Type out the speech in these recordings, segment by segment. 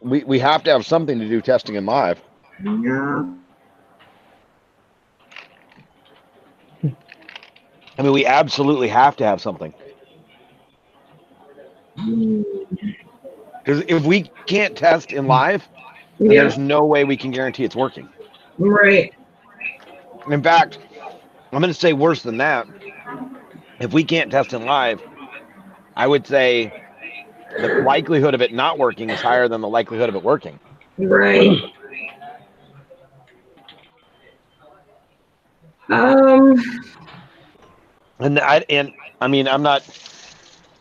we have to have something to do testing in live. Yeah. I mean, we absolutely have to have something. Because if we can't test in live, then Yeah. there's no way we can guarantee it's working. Right. In fact, I'm going to say worse than that. If we can't test in live, I would say the likelihood of it not working is higher than the likelihood of it working. Right. Um. And I mean, I'm not.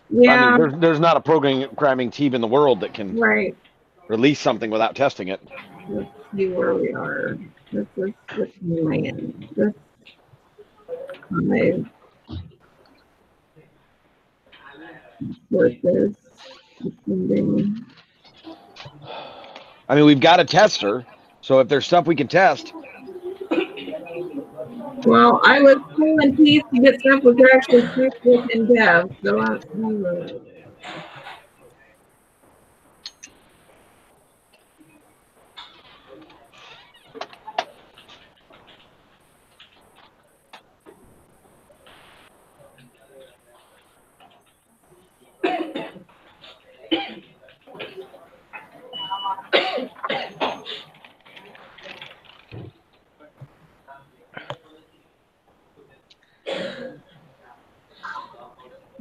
Yeah. I mean, there's not a programming team in the world that can Right. release something without testing it. Let's see where we are. This is the command. This five sources. Sending. I mean, we've got a tester, so if there's stuff we can test. Well, I was pulling teeth to get stuff we could actually test with in dev. So I'm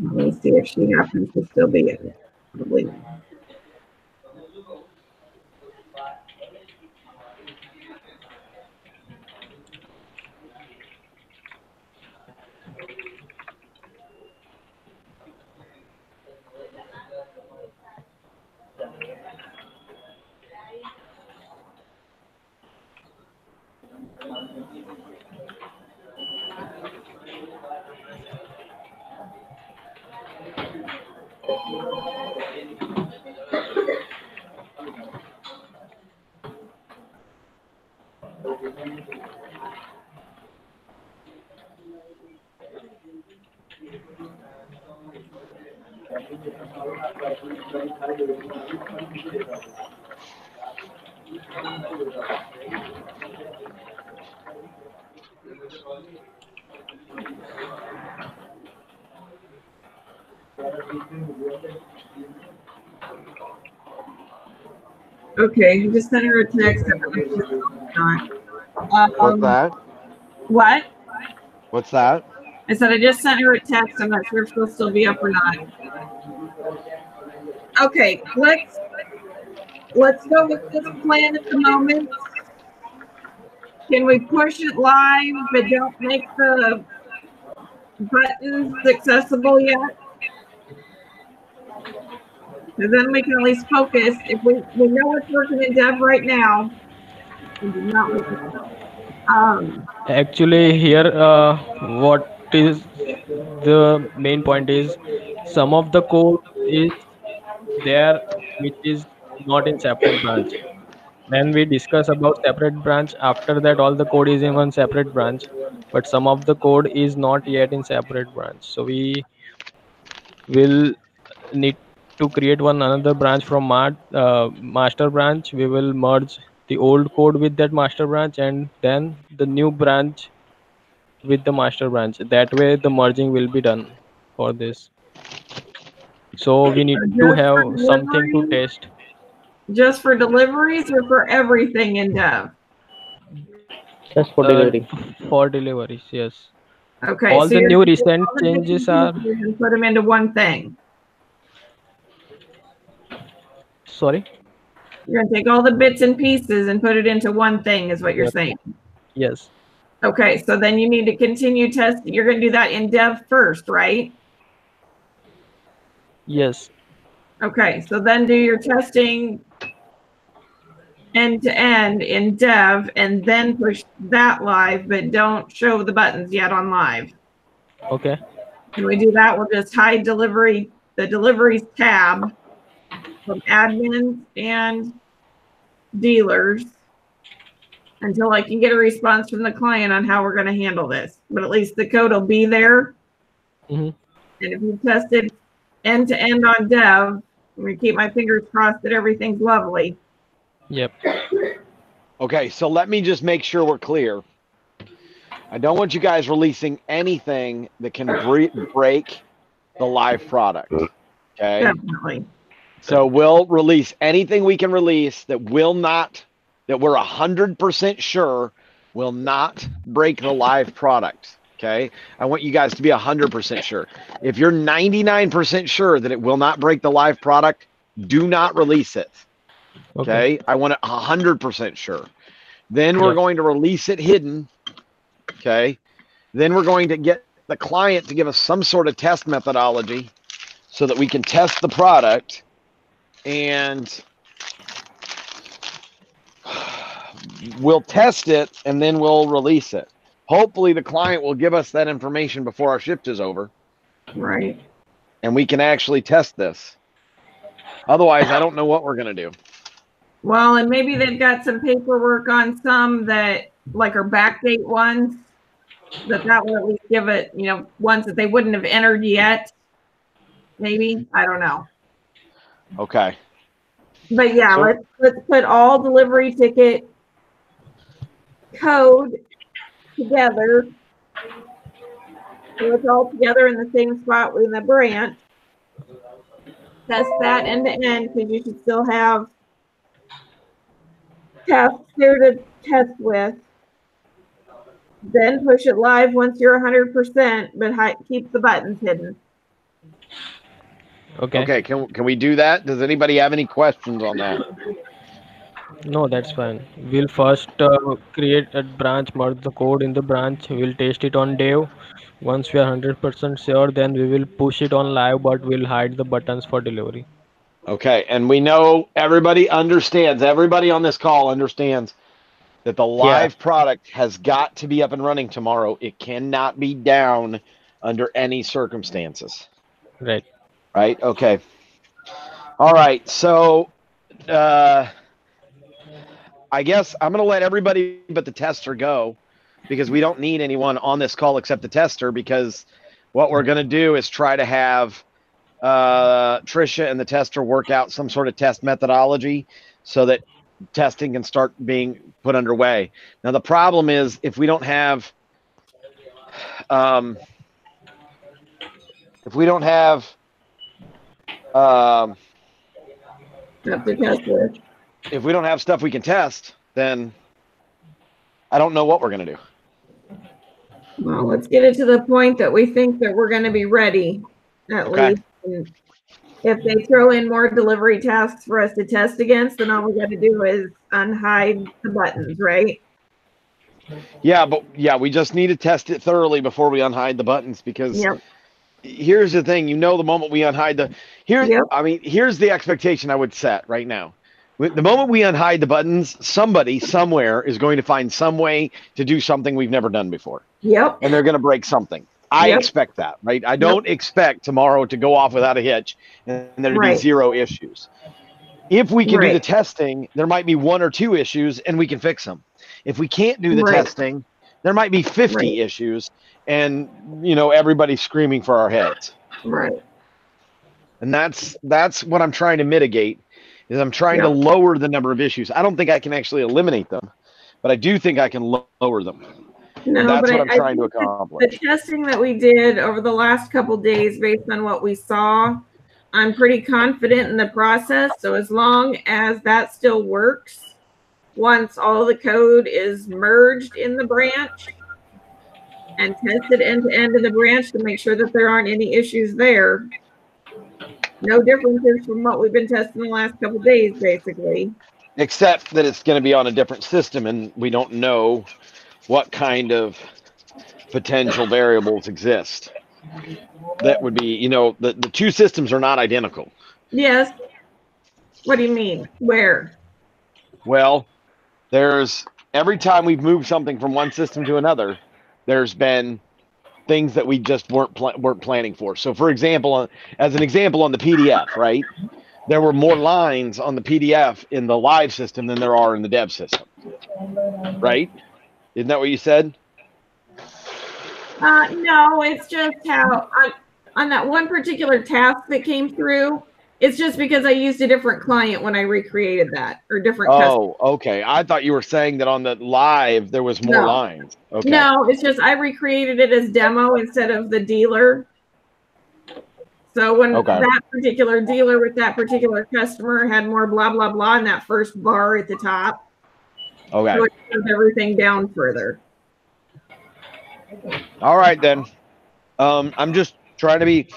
let me see if she happens to still be in it. Probably not. Okay, I just sent her a text. What's that? What? What's that? I said I just sent her a text. I'm not sure if she'll still be up or not. Okay, let's go with this plan at the moment. Can we push it live but don't make the buttons accessible yet? And then we can at least focus. If we know it's working in dev right now, we do not want to. Actually, here what is the main point is some of the code is there which is not in separate branch. Then we discuss about separate branch. After that, all the code is in one separate branch, but some of the code is not yet in separate branch. So we will need to create one another branch from master branch. We will merge the old code with that master branch, and then the new branch with the master branch. That way the merging will be done for this. So we need to Just for have something to deliveries? test. Just for deliveries or for everything in dev? Just for delivery. For deliveries, yes. Okay, All so the you're new gonna take recent all the bits changes and are, pieces and put them into one thing. sorry. You're gonna take all the bits and pieces and put it into one thing, is what you're Yep. saying. Yes. Okay, so then you need to continue testing. You're gonna do that in dev first, right? Yes. Okay, so then do your testing end to end in dev and then push that live, but don't show the buttons yet on live. Okay. When we do that, we'll just hide the deliveries tab from admins and dealers until I can get a response from the client on how we're going to handle this. But at least the code will be there. Mm-hmm. And if you tested end to end on dev, I'm going to keep my fingers crossed that everything's lovely. Yep. Okay, so let me just make sure we're clear. I don't want you guys releasing anything that can break the live product. Okay. Definitely. So we'll release anything we can release that will not, that we're 100% sure will not break the live product. Okay. I want you guys to be 100% sure. If you're 99% sure that it will not break the live product, do not release it. Okay. I want it 100% sure. Then we're going to release it hidden. Okay. Then we're going to get the client to give us some sort of test methodology so that we can test the product, and we'll test it and then we'll release it. Hopefully the client will give us that information before our shift is over. Right. And we can actually test this. Otherwise, I don't know what we're going to do. Well, and maybe they've got some paperwork on some that like are backdate ones that will at least give it, you know, ones that they wouldn't have entered yet. Maybe, I don't know. Okay. But yeah, So, let's put all delivery ticket code together. So it's all together in the same spot within the branch. Test that end to end because you should still have tests here to test with. Then push it live once you're 100%, but keep the buttons hidden. Okay. Can we do that? Does anybody have any questions on that? No, that's fine. We'll first create a branch, merge the code in the branch. We'll test it on dev. Once we are 100% sure, then we will push it on live, but we'll hide the buttons for delivery. Okay. And we know everybody on this call understands that the live product has got to be up and running tomorrow. It cannot be down under any circumstances. Right. Right? Okay. All right. So I guess I'm going to let everybody but the tester go, because we don't need anyone on this call except the tester, because what we're going to do is try to have Trisha and the tester work out some sort of test methodology so that testing can start being put underway. Now, the problem is if we don't have if we don't have stuff we can test, then I don't know what we're going to do. Well, let's get it to the point that we think that we're going to be ready, at least. And if they throw in more delivery tasks for us to test against, then all we got to do is unhide the buttons, right? Yeah, but we just need to test it thoroughly before we unhide the buttons, because here's the thing, the moment we unhide here's the expectation I would set right now. The moment we unhide the buttons, somebody somewhere is going to find some way to do something we've never done before. Yep. And they're going to break something. I expect that, right? I don't expect tomorrow to go off without a hitch and there to be zero issues. If we can do the testing, there might be 1 or 2 issues and we can fix them. If we can't do the testing, there might be 50 issues and, everybody's screaming for our heads. Right. And that's what I'm trying to mitigate, is I'm trying to lower the number of issues. I don't think I can actually eliminate them, but I do think I can lower them. No, that's but what I'm trying to accomplish. The testing that we did over the last couple of days, based on what we saw, I'm pretty confident in the process. So as long as that still works, once all the code is merged in the branch and tested end to end in the branch to make sure that there aren't any issues there. No differences from what we've been testing the last couple of days, basically. Except that it's going to be on a different system, and we don't know what kind of potential variables exist. That would be, the 2 systems are not identical. Yes. What do you mean? Where? Well, every time we've moved something from one system to another, there's been things that we just weren't planning for. So, for example, as an example on the PDF, right? There were more lines on the PDF in the live system than there are in the dev system, right? Isn't that what you said? No, it's just how on that one particular task that came through, It's just because I used a different client when I recreated that, or different customer. Oh, okay. I thought you were saying that on the live there was more No. lines. Okay. No, it's just I recreated it as demo instead of the dealer. So when that particular dealer with that particular customer had more blah, blah, blah in that first bar at the top. Okay. So it moved everything down further. All right, then. I'm just trying to be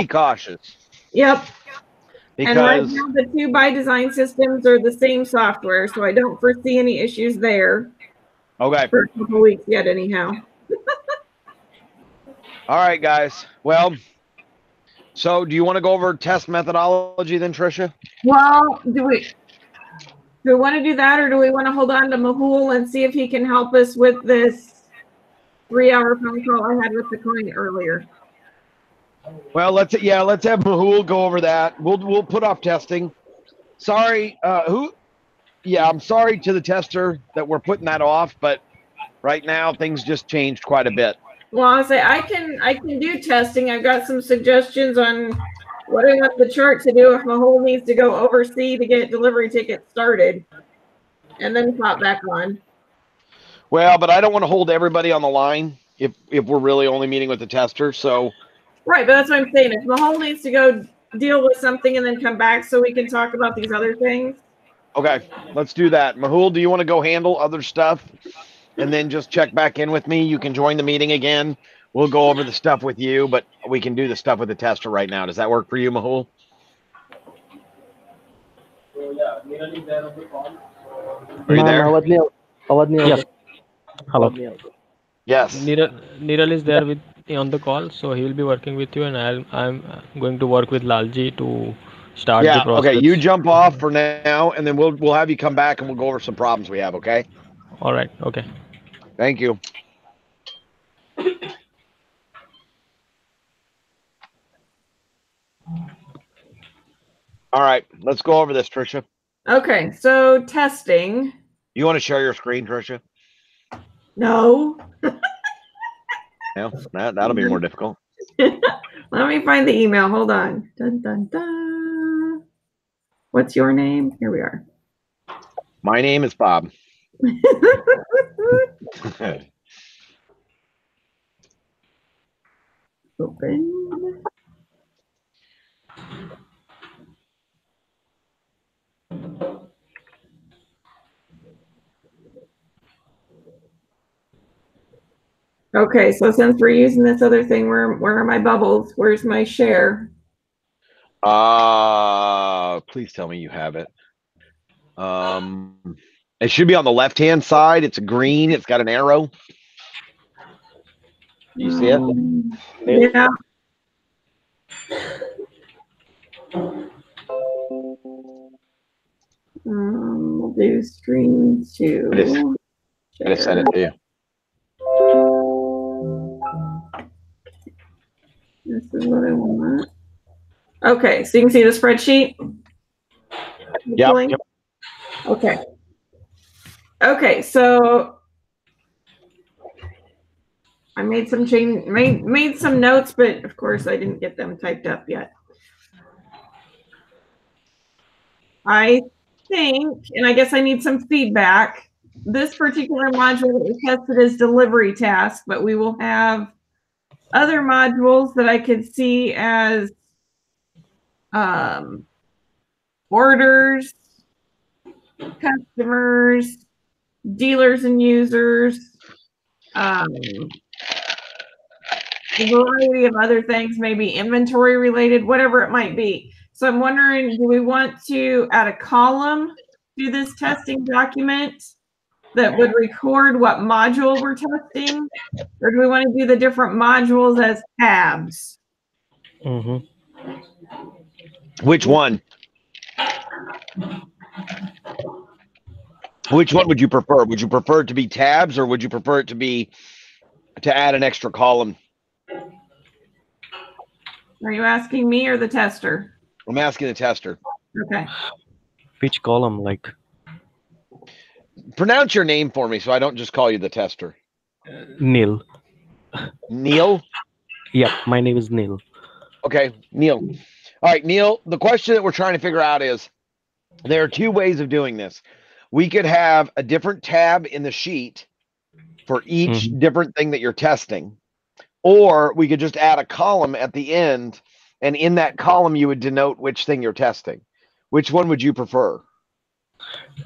cautious. Yep. Because and right now the 2 by design systems are the same software, so I don't foresee any issues there. Okay. For a couple weeks yet, anyhow. All right, guys. Well, so do you want to go over test methodology then, Tricia? Well, do we want to do that, or do we want to hold on to Mahul and see if he can help us with this 3-hour phone call I had with the client earlier? Well, let's have Mahul go over that. We'll put off testing. Sorry, I'm sorry to the tester that we're putting that off, but right now things just changed quite a bit. Well, I'll say I can do testing. I've got some suggestions on what I want the chart to do if Mahul needs to go oversee to get delivery tickets started, and then pop back on. Well, but I don't want to hold everybody on the line if we're really only meeting with the tester. So. Right, but that's what I'm saying. If Mahal needs to go deal with something and then come back so we can talk about these other things. Okay, let's do that. Mahul, do you want to go handle other stuff and then just check back in with me? You can join the meeting again. We'll go over the stuff with you, but we can do the stuff with the tester right now. Does that work for you, Mahul? Are you there? Yes. Hello. Yes. Niral is there with on the call, so he will be working with you, and I'm going to work with Lalji to start the process. Okay, you jump off for now, and then we'll have you come back and we'll go over some problems we have, okay? All right, okay. Thank you. All right, let's go over this, Tricia. Okay, so testing. You want to share your screen, Tricia? No. Yeah, that'll be more difficult. Let me find the email. Hold on. Dun, dun, dun. What's your name? Here we are. My name is Bob. Open. Okay, so since we're using this other thing, where are my bubbles? Where's my share? Please tell me you have it. It should be on the left-hand side. It's green. It's got an arrow. You see it? Yeah. We'll do screen 2. I just sent it to you. This is what I want. Okay, so you can see the spreadsheet? Yep. Okay. Okay, so I made some made some notes, but of course I didn't get them typed up yet. I think, and I guess I need some feedback, this particular module is tested as delivery task, but we will have other modules that I could see as orders, customers, dealers and users, a variety of other things, maybe inventory related, whatever it might be. So I'm wondering, do we want to add a column to this testing document that would record what module we're testing? Or do we want to do the different modules as tabs? Mm-hmm. Which one? Which one would you prefer? Would you prefer it to be tabs, or would you prefer it to add an extra column? Are you asking me or the tester? I'm asking the tester. Okay. Which column, like? Pronounce your name for me so I don't just call you the tester. Neil. Neil? Yeah, my name is Neil. Okay, Neil. All right, Neil, the question that we're trying to figure out is there are two ways of doing this. We could have a different tab in the sheet for each different thing that you're testing, or we could just add a column at the end, and in that column you would denote which thing you're testing. Which one would you prefer?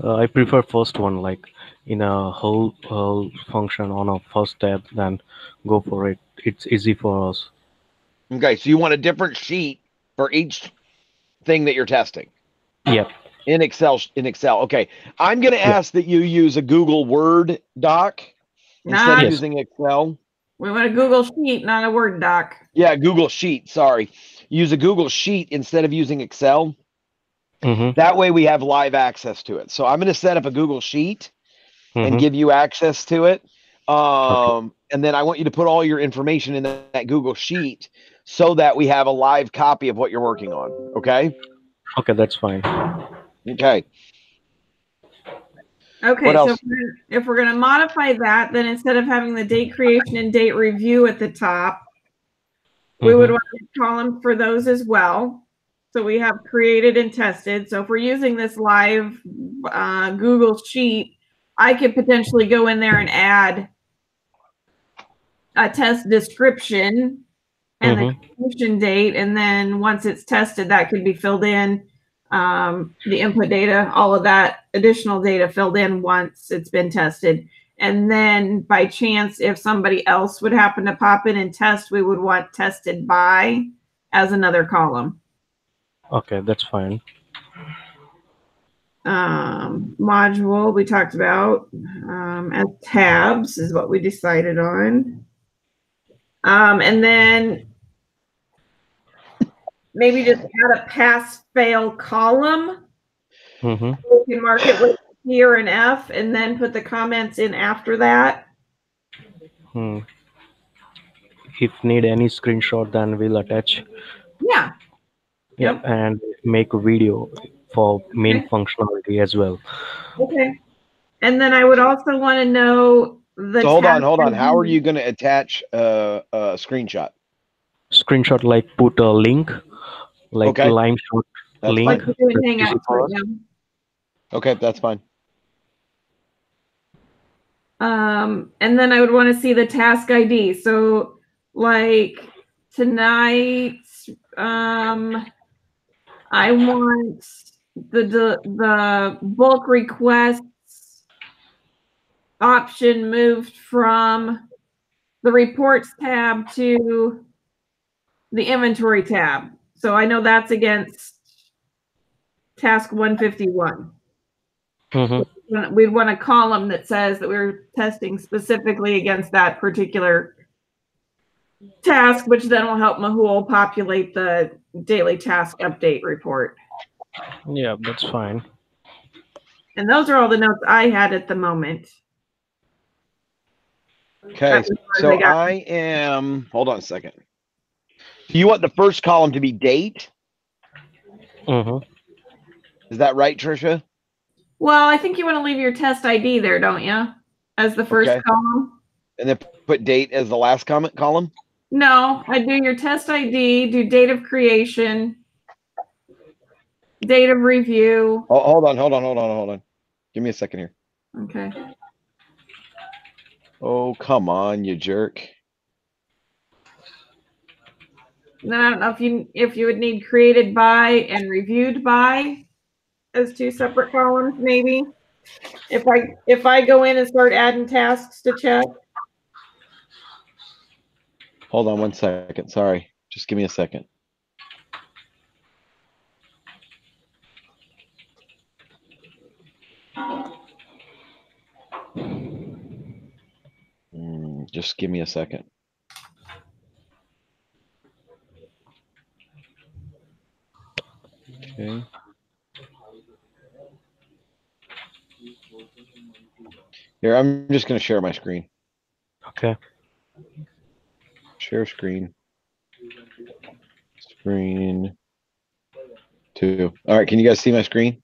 I prefer first one, like in a whole function on a first tab, then go for it. It's easy for us. Okay, so you want a different sheet for each thing that you're testing Yep. in Excel. Okay, I'm going to Yeah. ask that you use a Google Word doc instead of Yes. using Excel. We want a Google Sheet, not a Word doc. Yeah, Google Sheet. Sorry, use a Google Sheet instead of using Excel. That way we have live access to it. So I'm going to set up a Google Sheet and give you access to it. And then I want you to put all your information in that Google Sheet so that we have a live copy of what you're working on. Okay. Okay, that's fine. Okay. Okay, What so else? if we're going to modify that, then instead of having the date creation and date review at the top, we would want a column for those as well. So we have created and tested. So if we're using this live Google Sheet, I could potentially go in there and add a test description and the completion date. And then once it's tested, that could be filled in. The input data, all of that additional data filled in once it's been tested. And then by chance, if somebody else would happen to pop in and test, we would want tested by as another column. Okay, that's fine. Module we talked about as tabs is what we decided on. And then maybe just add a pass-fail column. We can mark it with P or an F and then put the comments in after that. If need any screenshot, then we'll attach. Yeah. Yep. And make a video for main functionality as well. Okay. And then I would also want to know the. So hold on. How are you going to attach a screenshot? Screenshot, like put a link, like line shot link. Like we're doing Hangouts right now. Okay, that's fine. And then I would want to see the task ID. So like tonight, I want the bulk requests option moved from the reports tab to the inventory tab. So I know that's against task 151. We'd want a column that says that we're testing specifically against that particular task, which then will help Mahul populate the daily task update report. Yeah, that's fine. And those are all the notes I had at the moment. Okay, so I am, hold on a second. Do you want the first column to be date? Is that right, Trisha? Well, I think you want to leave your test ID there, don't you? As the first column. And then put date as the last column? No, I do your test ID, do date of creation, date of review. Oh, hold on. Give me a second here. Okay. Oh, come on, you jerk. Then I don't know if you would need created by and reviewed by as two separate columns, maybe. If I go in and start adding tasks to check. Hold on 1 second. Sorry. Just give me a second. Just give me a second. Okay. Here, I'm just going to share my screen. Okay. Share screen. Screen 2. All right, can you guys see my screen?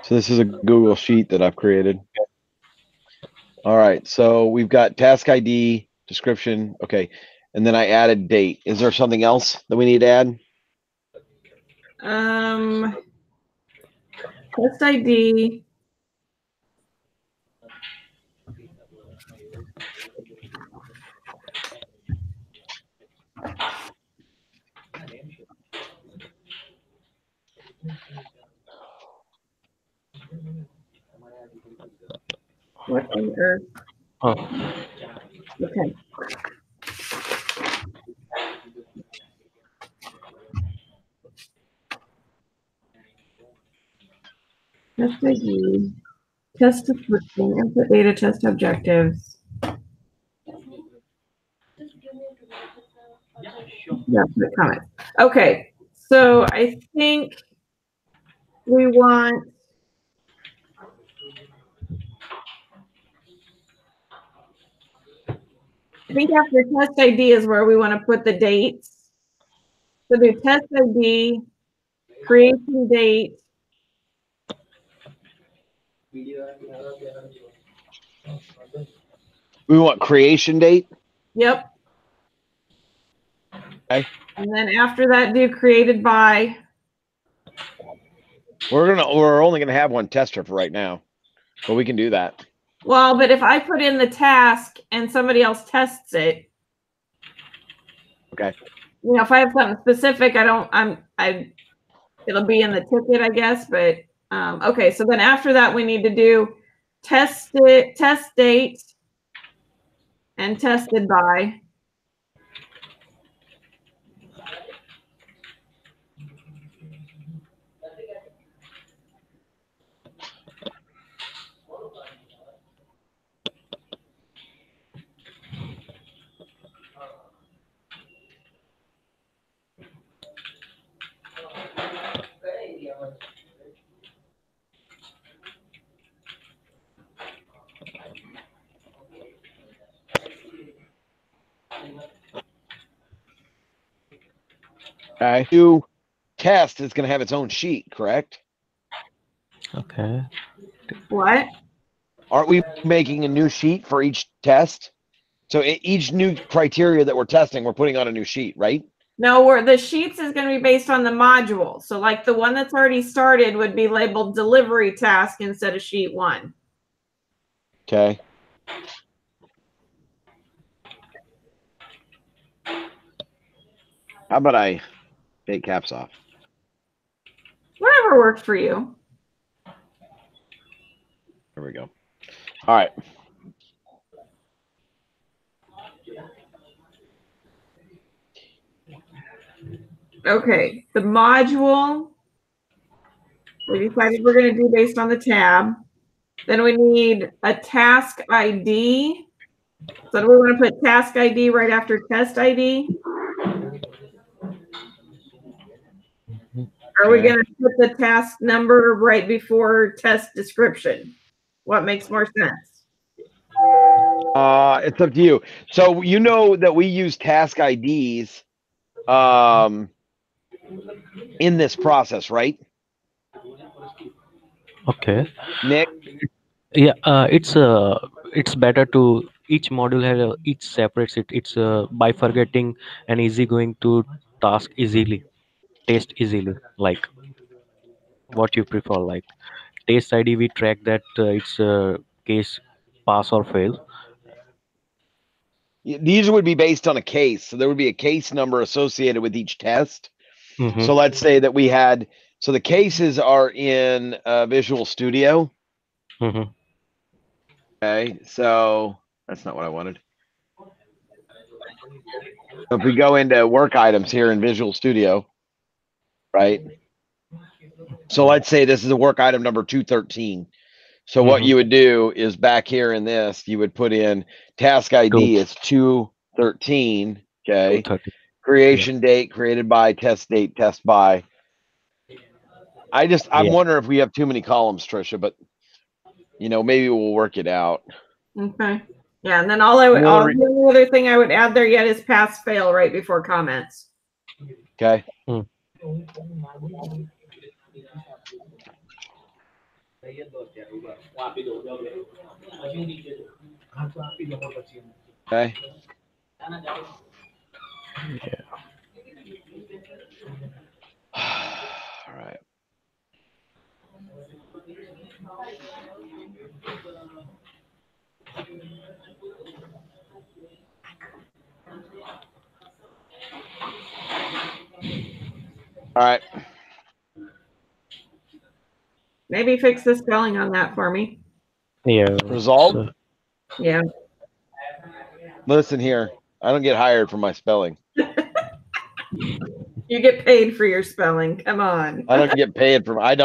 So this is a Google Sheet that I've created. All right, so we've got task ID, description, okay, and then I added date. Is there something else that we need to add? Test ID. What on earth? Oh, Okay. Test ID. Test description. Input data. Test objectives. Yeah, the comment. Okay. So I think we want. I think after test ID is where we want to put the dates. So do test ID, creation date. We want creation date. Yep. Okay. And then after that, do created by. We're only gonna have one tester for right now, but we can do that. Well, but if I put in the task and somebody else tests it. Okay. You know, if I have something specific, it'll be in the ticket, I guess, but, okay. So then after that, we need to do test date and tested by. Okay. New test is gonna have its own sheet, correct? okay. What? Aren't we making a new sheet for each test? So each new criteria that we're testing, we're putting on a new sheet, right? No, the sheets is going to be based on the module. So like the one that's already started would be labeled delivery task instead of sheet 1. Okay. How about I take caps off? Whatever works for you. There we go. All right. Okay, the module we decided we're going to do based on the tab. Then we need a task ID. So do we want to put task ID right after test ID? Are we going to put the task number right before test description? What makes more sense? It's up to you. So you know that we use task IDs in this process, right? Okay. Nick? Yeah, it's better to each module has each separates it. It's bifurcating and easy going to task easily, test easily. Like what you prefer. Like test ID, we track that it's case pass or fail. These would be based on a case. So there would be a case number associated with each test. Mhm. So let's say that we had, so the cases are in Visual Studio. Mhm. Okay. So that's not what I wanted. So if we go into work items here in Visual Studio, right? So let's say this is a work item number 213. So what you would do is back here in this, you would put in task ID is 213. Okay. 230. Creation date created by, test date, test by. I'm Yeah. wondering if we have too many columns, Trisha, but maybe we'll work it out. Okay. Yeah, and then the only other thing I would add there yet is pass fail right before comments. Okay. Okay. Yeah. right. All right. Maybe fix the spelling on that for me. Yeah. Result? So, Yeah. Listen here. I don't get hired for my spelling. You get paid for your spelling. Come on. I don't get paid for. I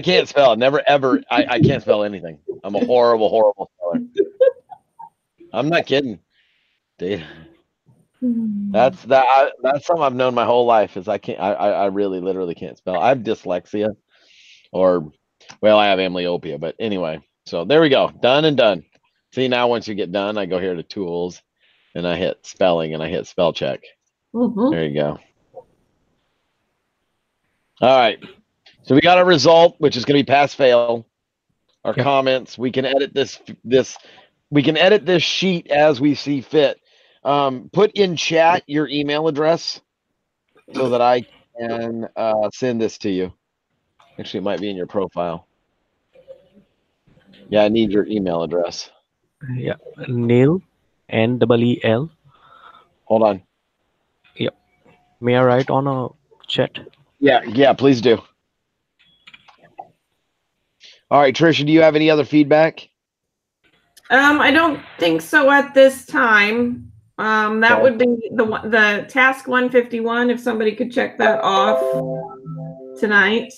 can't spell. Never ever. I can't spell anything. I'm a horrible, horrible speller. I'm not kidding. Dude. That's something I've known my whole life is I can't. I really literally can't spell. I have dyslexia, or well, I have amblyopia. But anyway, so there we go. Done and done. See, now once you get done, I go here to tools, and I hit spelling, and I hit spell check. Mhm. There you go. All right. So we got a result, which is going to be pass fail. Our Yep. comments. We can edit this. We can edit this sheet as we see fit. Put in chat your email address so that I can send this to you. Actually, it might be in your profile. Yeah, I need your email address. yeah. Neil, Neel. Hold on. May I write on a chat? Yeah, please do. All right, Trisha, do you have any other feedback? I don't think so at this time. That Okay. would be the task 151. If somebody could check that off tonight.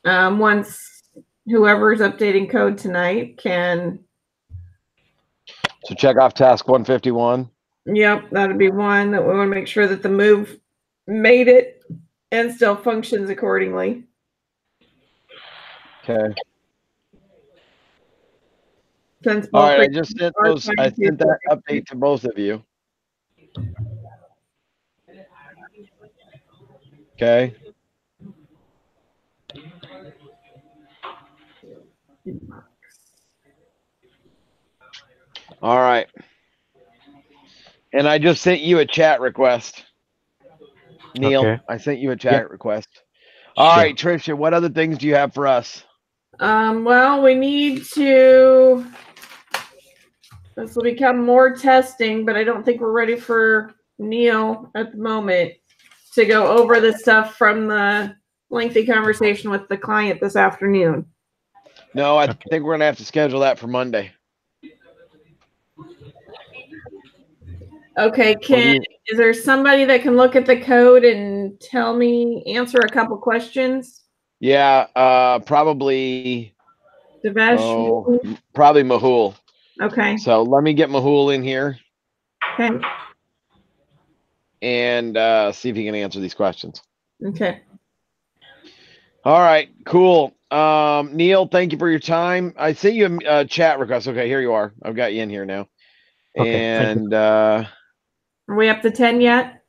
Once whoever's updating code tonight can. So check off task 151. Yep, that'd be one that we want to make sure that the move made it and still functions accordingly. Okay. Since All both right, I just sent are those. I sent that update to both of you. Okay. All right. And I just sent you a chat request. Neil, Okay. I sent you a chat request. All Sure. right, Tricia, what other things do you have for us? Well, we need to. This will become more testing, but I don't think we're ready for Neil at the moment to go over the stuff from the lengthy conversation with the client this afternoon. No, I Okay. think we're going to have to schedule that for Monday. Okay, What do you- is there somebody that can look at the code and answer a couple questions? Yeah, probably. Devesh? Oh, probably Mahul. Okay. So let me get Mahul in here Okay. and see if he can answer these questions. Okay. All right, cool. Neil, thank you for your time. I sent you a chat request. Okay, here you are. I've got you in here now. Okay, thank you. And Are we up to 10 yet?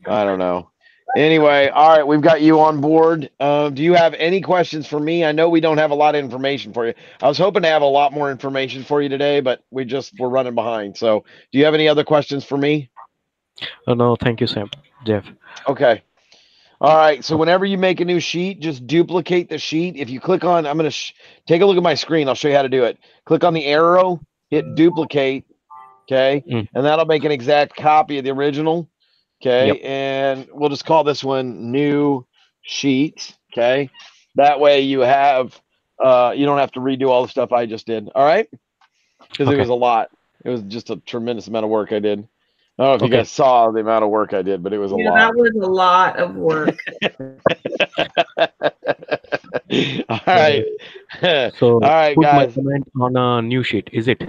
I don't know. Anyway, all right, we've got you on board. Do you have any questions for me? I know we don't have a lot of information for you. I was hoping to have a lot more information for you today, but we're running behind. So, do you have any other questions for me? No, thank you, Sam. Jeff. Okay. All right. So, whenever you make a new sheet, just duplicate the sheet. If you click on, I'm going to take a look at my screen. I'll show you how to do it. Click on the arrow, hit duplicate. Okay. And that'll make an exact copy of the original. Okay. Yep. And we'll just call this one new sheet. Okay. That way you have, you don't have to redo all the stuff I just did. All right. Because it Okay. was a lot. It was just a tremendous amount of work I did. I don't know if you Okay. guys saw the amount of work I did, but it was a lot. That was a lot of work. All right. So, all right, put guys. my comment on a new sheet. Is it?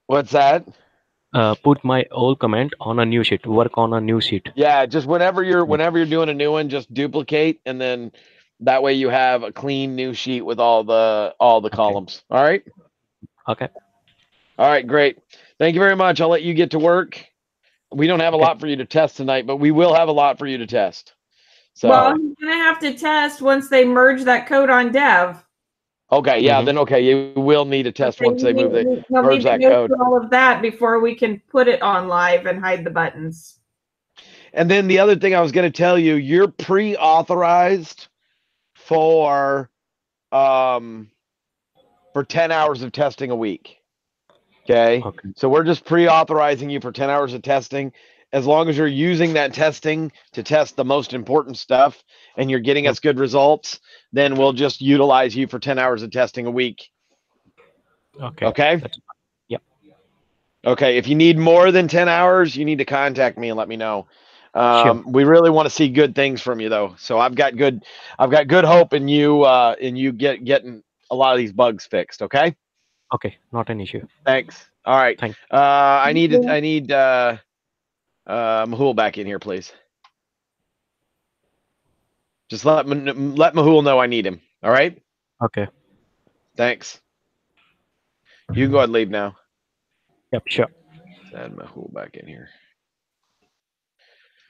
What's that? Put my old comment on a new sheet. Work on a new sheet. Yeah, just whenever you're doing a new one, just duplicate, and then that way you have a clean new sheet with all the columns. All right. Okay. All right, great. Thank you very much. I'll let you get to work. We don't have a Okay. lot for you to test tonight, but we will have a lot for you to test. So Well, he's gonna have to test once they merge that code on Dev. okay, yeah, then okay, you will need a test once they move it. He'll merge need to that go code. through all of that before we can put it on live and hide the buttons. And then the other thing I was going to tell you, you're pre-authorized for 10 hours of testing a week. Okay. Okay. So we're just pre-authorizing you for 10 hours of testing. As long as you're using that testing to test the most important stuff and you're getting us good results, then we'll just utilize you for 10 hours of testing a week. Okay. Okay. That's, yeah. Okay. If you need more than 10 hours, you need to contact me and let me know. Sure. We really want to see good things from you though. So I've got good hope in you getting a lot of these bugs fixed. Okay. Okay. Not an issue. Thanks. All right. Thank. I need Mahul back in here, please. Just let Mahul know I need him. All right. Okay. Thanks. You can go ahead and leave now. Yep. Sure. Add Mahul back in here.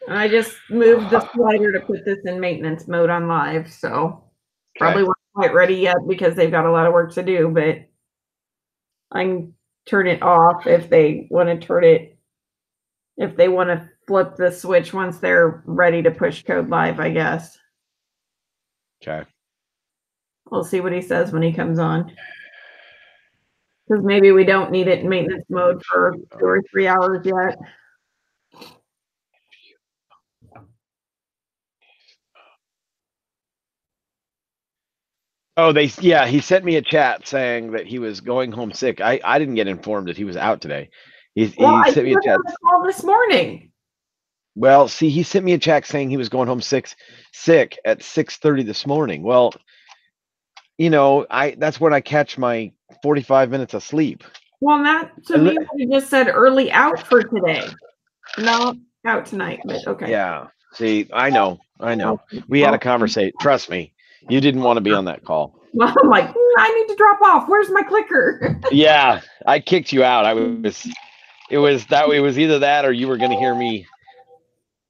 I just moved the slider to put this in maintenance mode on live, so probably weren't quite ready yet because they've got a lot of work to do, but I can turn it off if they want to turn it, if they want to flip the switch once they're ready to push code live, I guess. Okay. We'll see what he says when he comes on. Because maybe we don't need it in maintenance mode for 2 or 3 hours yet. Oh, he sent me a chat saying that he was going home sick. I didn't get informed that he was out today. He sent me a chat. Call this morning. Well, see, he sent me a chat saying he was going home sick at 6:30 this morning. Well, that's when I catch my 45 minutes of sleep. Well, that to me, he just said early out for today. Not out tonight, but okay. Yeah. See, I know. We had a conversation. Trust me, you didn't want to be on that call. Well, I'm like, I need to drop off. Where's my clicker? Yeah, I kicked you out. It was either that or you were going to hear me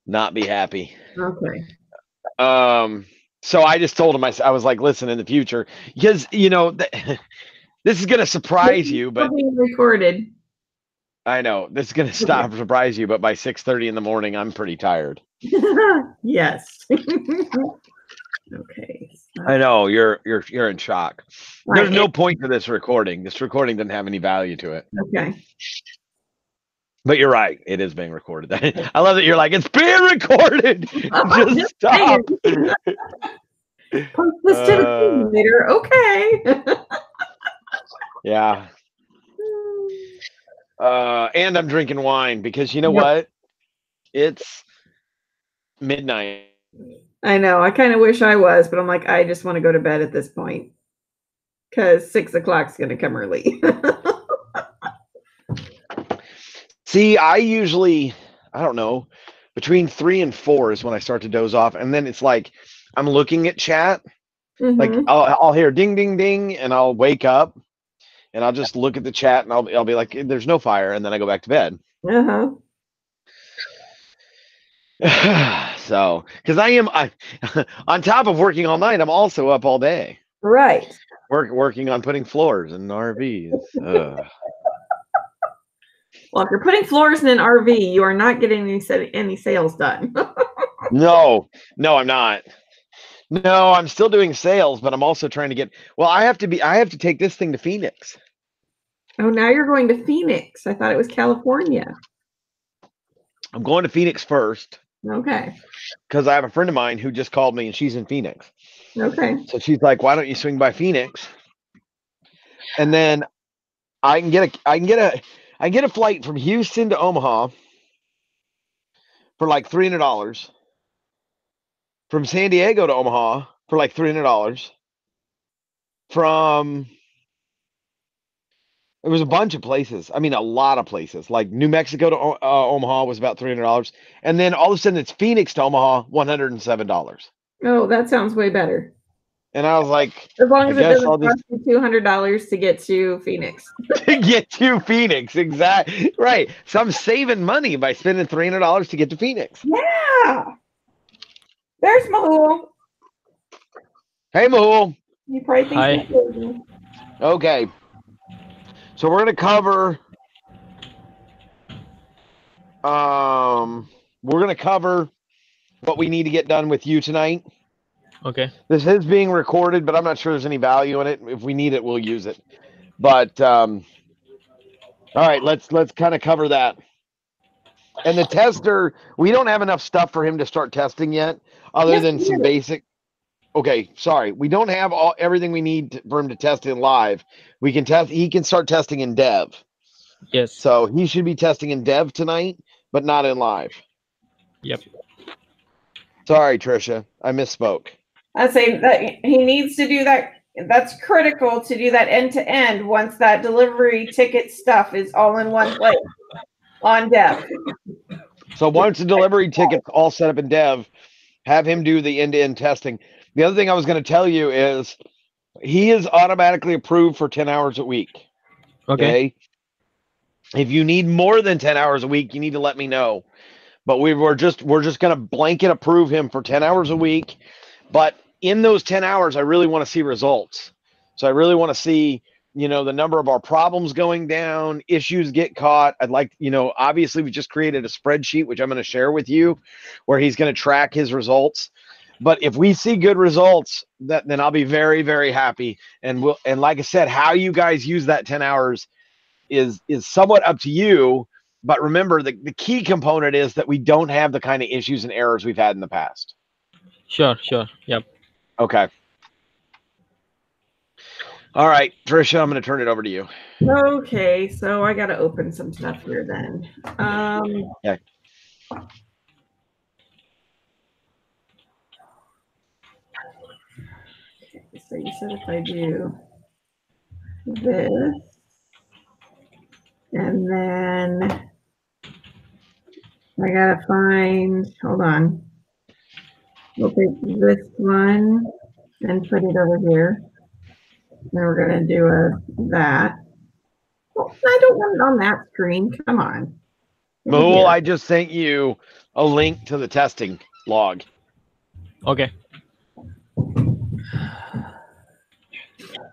not be happy. Okay. So I just told him, I was like, listen, in the future, because this is going to surprise you, but being recorded. I know this is going to surprise you, but by 6:30 in the morning, I'm pretty tired. Yes. Okay. I know you're in shock. There's no point to this recording. This recording doesn't have any value to it. Okay. But you're right. It is being recorded. I love that you're like, it's being recorded. Just stop. Post this to the later. Okay. Yeah. And I'm drinking wine because you know what? It's midnight. I know. I kind of wish I was, but I'm like, I just want to go to bed at this point because 6 o'clock is going to come early. See, I usually, I don't know, between 3 and 4 is when I start to doze off. And then it's like, I'm looking at chat. Like I'll hear ding, ding, ding, and I'll wake up and I'll just look at the chat and I'll be like, there's no fire. And then I go back to bed. So, because I on top of working all night, I'm also up all day. Right. Working on putting floors in RVs. Well, if you're putting floors in an RV, you are not getting any sales done. No, I'm not. No, I'm still doing sales, but I'm also trying to get. Well, I have to take this thing to Phoenix. Oh, now you're going to Phoenix. I thought it was California. I'm going to Phoenix first. Okay. Because I have a friend of mine who just called me and she's in Phoenix. Okay. So she's like, why don't you swing by Phoenix? And then I can get a flight from Houston to Omaha for like $300. From San Diego to Omaha for like $300. It was a bunch of places. I mean, a lot of places. Like New Mexico to Omaha was about $300. And then all of a sudden it's Phoenix to Omaha, $107. Oh, that sounds way better. And I was like, as long as it doesn't cost you $200 to get to Phoenix. To get to Phoenix, exactly. Right. So I'm saving money by spending $300 to get to Phoenix. Yeah. There's Mahul. Hey, Mahul. You probably think he's crazy. Okay. So we're going to cover we're going to cover what we need to get done with you tonight. Okay. This is being recorded, but I'm not sure there's any value in it. If we need it, we'll use it. But all right, let's kind of cover that. And the tester, we don't have enough stuff for him to start testing yet, other Yes, than we some do. basic. Okay, sorry, we don't have everything we need for him to test in live. We can test. He can start testing in dev. Yes. So he should be testing in dev tonight, but not in live. Yep. Sorry, Trisha, I misspoke. I say that he needs to do that. That's critical to do that end to end once that delivery ticket stuff is all in one place on dev. So once the delivery ticket's all set up in dev, have him do the end-to-end testing. The other thing I was going to tell you is he is automatically approved for 10 hours a week. Okay. If you need more than 10 hours a week, you need to let me know. But we're just going to blanket approve him for 10 hours a week. But in those 10 hours, I really want to see results. So I really want to see, the number of our problems going down, issues get caught. I'd like, obviously we just created a spreadsheet, which I'm going to share with you, where he's going to track his results. But if we see good results, then I'll be very, very happy. And like I said, how you guys use that 10 hours is somewhat up to you. But remember, the key component is that we don't have the kind of issues and errors we've had in the past. Sure. Yep. Okay. All right, Trisha, I'm going to turn it over to you. Okay, so I got to open some stuff here then. Yeah. So you said if I do this, and then I got to find, hold on. We'll take this one and put it over here. Then we're going to do that. Well, I don't want it on that screen. Come on. Mool, I just sent you a link to the testing log. Okay.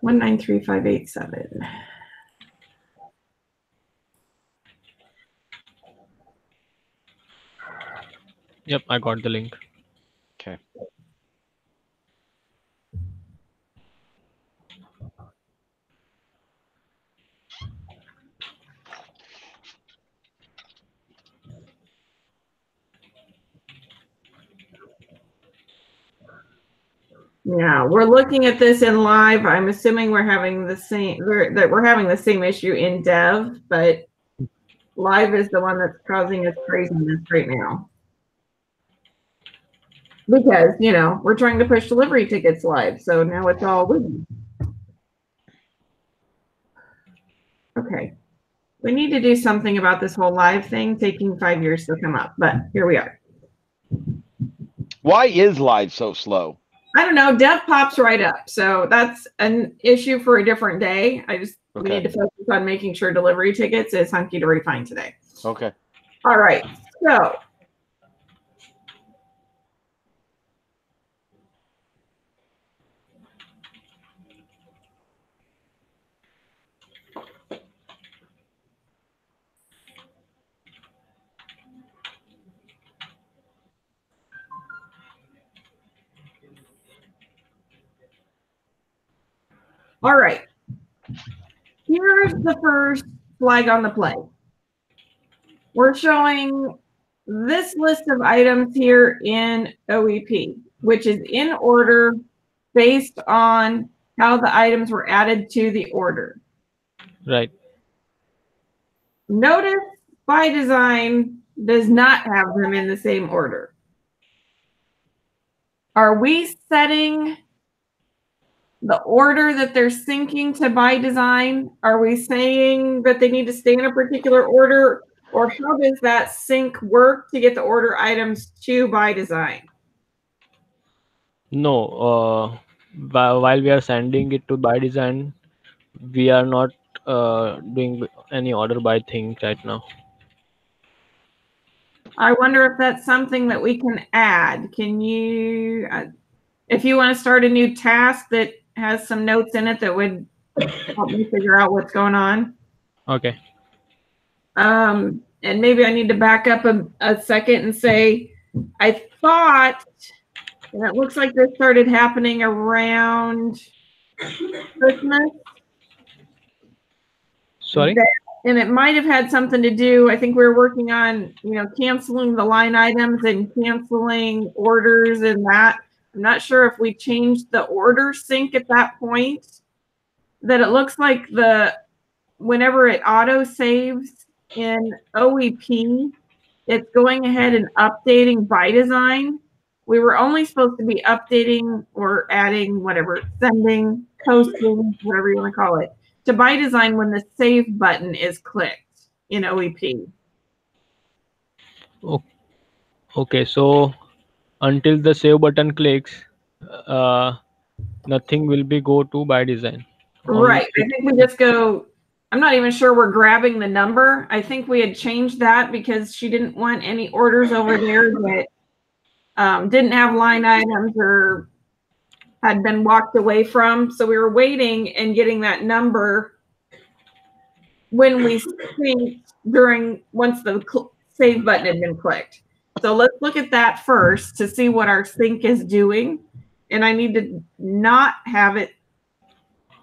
193587. Yep, I got the link. Okay. Yeah, we're looking at this in live. I'm assuming we're having the same issue in dev, but live is the one that's causing us craziness right now. Because, we're trying to push delivery tickets live, so now it's all wooden. Okay. We need to do something about this whole live thing taking 5 years to come up, but here we are. Why is live so slow? I don't know. Dev pops right up. So that's an issue for a different day. We need to focus on making sure delivery tickets is hunky-dory fine today. Okay. All right. So all right. Here's the first flag on the play. We're showing this list of items here in OEP, which is in order based on how the items were added to the order. Right. Notice by design does not have them in the same order. Are we setting the order that they're syncing to by design? Are we saying that they need to stay in a particular order? Or how does that sync work to get the order items to by design? No, while we are sending it to by design, we are not doing any order by thing right now. I wonder if that's something that we can add. Can you, if you want to start a new task that has some notes in it that would help me figure out what's going on. Okay. and maybe I need to back up a second and say, I thought, and it looks like this started happening around Christmas. Sorry. And it might have had something to do, I think we were working on, canceling the line items and canceling orders and that. I'm not sure if we changed the order sync at that point, that it looks like whenever it auto saves in OEP, it's going ahead and updating by design. We were only supposed to be updating or adding whatever, sending, posting, whatever you want to call it, to by design when the save button is clicked in OEP. Okay, so until the save button clicks, nothing will be go to by design. Right. I think we just go, I'm not even sure we're grabbing the number. I think we had changed that because she didn't want any orders over there that didn't have line items or had been walked away from. So we were waiting and getting that number when we synced once the save button had been clicked. So let's look at that first to see what our sync is doing. And I need to not have it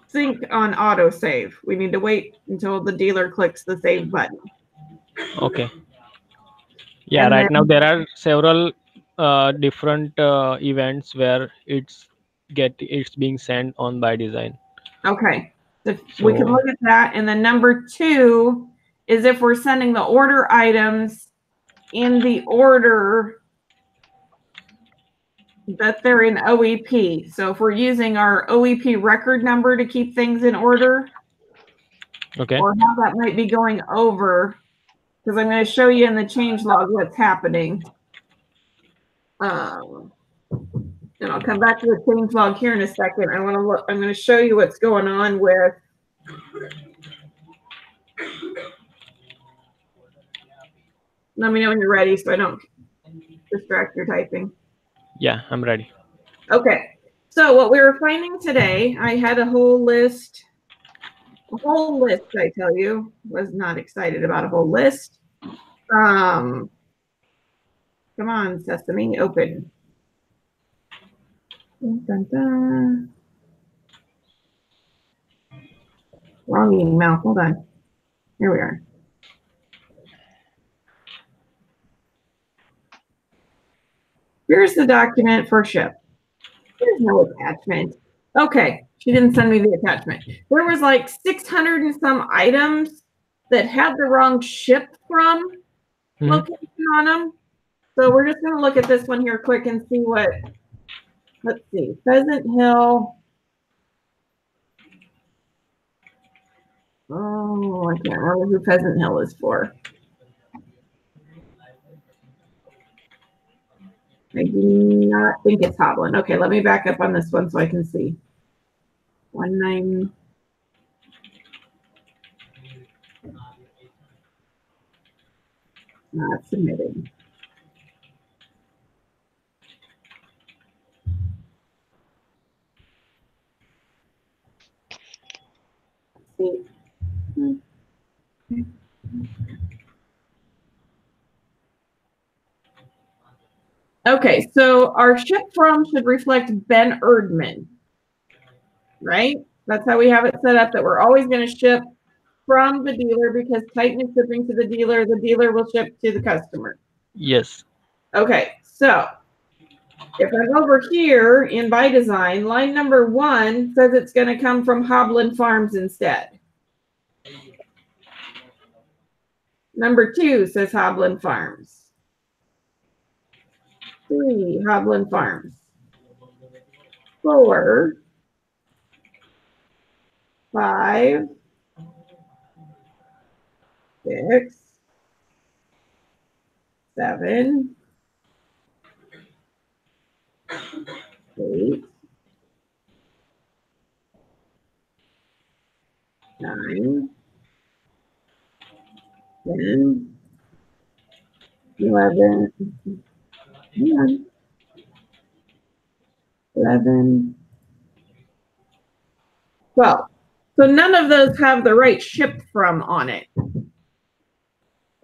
sync on autosave. We need to wait until the dealer clicks the save button. Okay. Yeah, And right then- now there are several different events where it's being sent on by design. Okay. We can look at that. And then number 2 is if we're sending the order items in the order that they're in OEP. So if we're using our OEP record number to keep things in order, Okay. or how that might be going over, because I'm going to show you in the change log what's happening. And I'll come back to the change log here in a second. I'm going to show you what's going on with let me know when you're ready so I don't distract your typing. Yeah, I'm ready. Okay. So what we were finding today, I had a whole list, I tell you. Was not excited about a whole list. Come on, Sesame, open. Dun, dun, dun. Wrong email. Hold on. Here we are. Here's the document for ship. There's no attachment. Okay, she didn't send me the attachment. There was like 600 and some items that had the wrong ship from location on them. So we're just going to look at this one here quick and see what, let's see, Pheasant Hill. Oh, I can't remember who Pheasant Hill is for. I do not think it's Hovland. Okay, let me back up on this one so I can see. 19. Not submitted. Let's see. Okay, so our ship from should reflect Ben Erdman, right? That's how we have it set up, that we're always going to ship from the dealer because Titan is shipping to the dealer will ship to the customer. Yes. Okay, so if I'm over here in by design, line number 1 says it's going to come from Hovland Farms instead. Number 2 says Hovland Farms. 3, Hovland Farms. 4, 5, 6, 7, 8, 9, 10, 11, 11, 12. So none of those have the right ship from on it.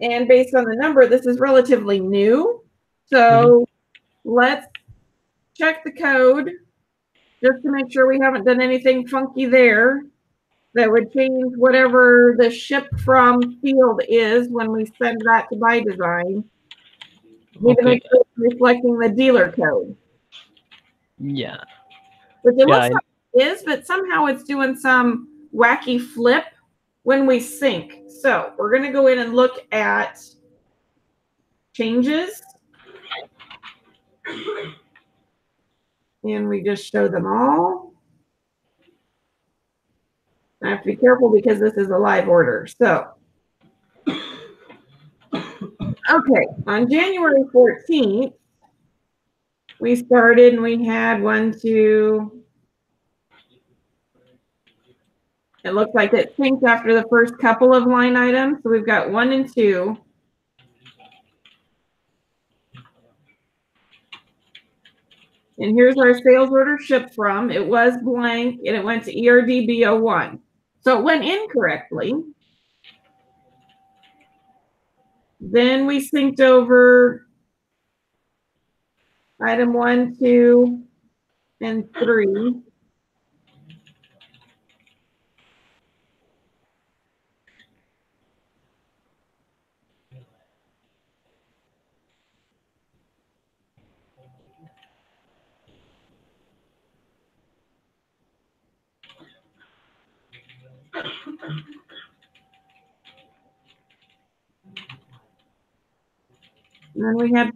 And based on the number, this is relatively new. So let's check the code just to make sure we haven't done anything funky there that would change whatever the ship from field is when we send that to by design. Need to Okay. make sure it's reflecting the dealer code, Yeah. which it Yeah. looks like it is, but somehow it's doing some wacky flip when we sync. So we're going to go in and look at changes. And we just show them all. I have to be careful because this is a live order. So, okay, on January 14th, we started and we had 1, 2. It looks like it synced after the first couple of line items. So we've got 1 and 2. And here's our sales order shipped from. It was blank and it went to ERDB01. So it went incorrectly. Then we synced over item 1, 2, and 3. And then we had